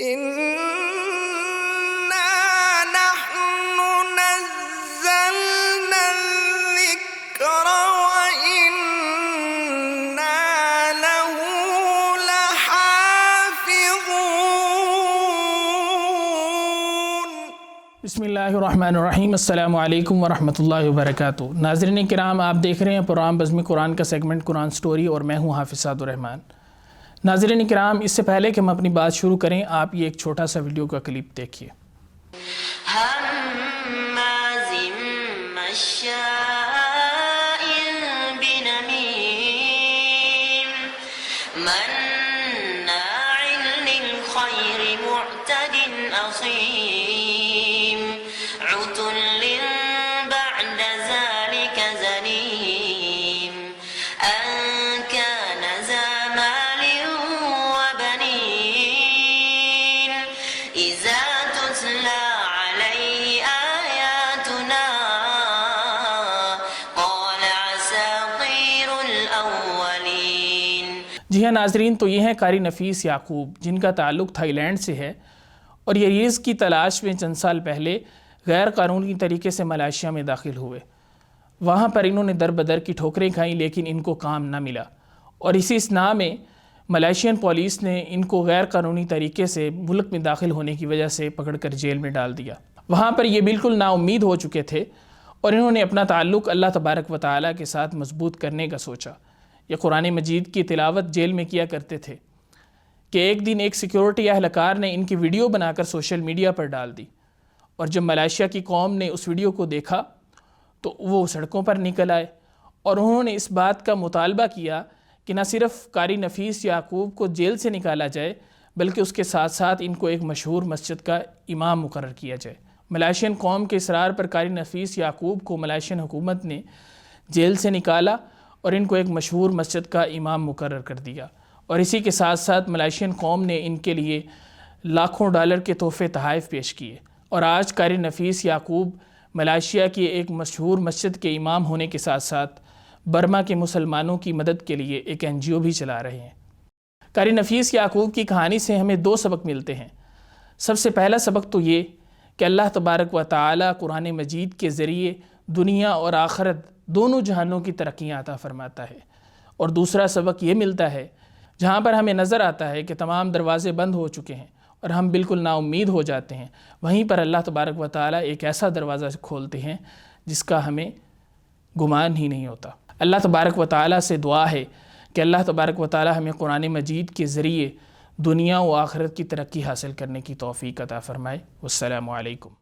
إنا نحن نزلنا الذكر وإنا له لحافظون۔ بسم اللہ الرحمن الرحیم۔ السلام علیکم ورحمۃ اللہ وبرکاتہ۔ ناظرین کرام، آپ دیکھ رہے ہیں پروگرام بزم قرآن کا سیگمنٹ قرآن سٹوری، اور میں ہوں حافظ سعد الرحمن۔ ناظرین کرام، اس سے پہلے کہ ہم اپنی بات شروع کریں، آپ یہ ایک چھوٹا سا ویڈیو کا کلپ دیکھیے۔ ہمازٍ مشاء بنمیم مناع للخیر معتد اثیم عتل بعد ذلك زنیم ان كان ذا مال وبنين إذا تتلى عليه آياتنا قال أساطير الأولين۔ جی ہاں ناظرین، تو یہ ہیں قاری نفیس یعقوب، جن کا تعلق تھائی لینڈ سے ہے، اور یہ رزق کی تلاش میں چند سال پہلے غیر قانونی طریقے سے ملائیشیا میں داخل ہوئے۔ وہاں پر انہوں نے در بدر کی ٹھوکریں کھائیں، لیکن ان کو کام نہ ملا، اور اسی اسنا میں ملائیشین پولیس نے ان کو غیر قانونی طریقے سے ملک میں داخل ہونے کی وجہ سے پکڑ کر جیل میں ڈال دیا۔ وہاں پر یہ بالکل نا امید ہو چکے تھے، اور انہوں نے اپنا تعلق اللہ تبارک و تعالیٰ کے ساتھ مضبوط کرنے کا سوچا۔ یہ قرآن مجید کی تلاوت جیل میں کیا کرتے تھے کہ ایک دن ایک سیکیورٹی اہلکار نے ان کی ویڈیو بنا کر سوشل میڈیا پر ڈال دی، اور جب ملائیشیا کی قوم نے اس ویڈیو کو دیکھا تو وہ سڑکوں پر نکل آئے، اور انہوں نے اس بات کا مطالبہ کیا کہ نہ صرف قاری نفیس یعقوب کو جیل سے نکالا جائے، بلکہ اس کے ساتھ ساتھ ان کو ایک مشہور مسجد کا امام مقرر کیا جائے۔ ملائیشین قوم کے اصرار پر قاری نفیس یعقوب کو ملائیشین حکومت نے جیل سے نکالا اور ان کو ایک مشہور مسجد کا امام مقرر کر دیا، اور اسی کے ساتھ ساتھ ملائیشین قوم نے ان کے لیے لاکھوں ڈالر کے تحفے تحائف پیش کیے، اور آج قاری نفیس یعقوب ملائیشیا کی ایک مشہور مسجد کے امام ہونے کے ساتھ ساتھ برما کے مسلمانوں کی مدد کے لیے ایک NGO بھی چلا رہے ہیں۔ قاری نفیس یعقوب کی کہانی سے ہمیں دو سبق ملتے ہیں۔ سب سے پہلا سبق تو یہ کہ اللہ تبارک و تعالیٰ قرآن مجید کے ذریعے دنیا اور آخرت دونوں جہانوں کی ترقیاں عطا فرماتا ہے، اور دوسرا سبق یہ ملتا ہے جہاں پر ہمیں نظر آتا ہے کہ تمام دروازے بند ہو چکے ہیں اور ہم بالکل نا امید ہو جاتے ہیں، وہیں پر اللہ تبارک و تعالیٰ ایک ایسا دروازہ کھولتے ہیں جس کا ہمیں گمان ہی نہیں ہوتا۔ اللہ تبارک و تعالیٰ سے دعا ہے کہ اللہ تبارک و تعالیٰ ہمیں قرآن مجید کے ذریعے دنیا و آخرت کی ترقی حاصل کرنے کی توفیق عطا فرمائے۔ والسلام علیکم۔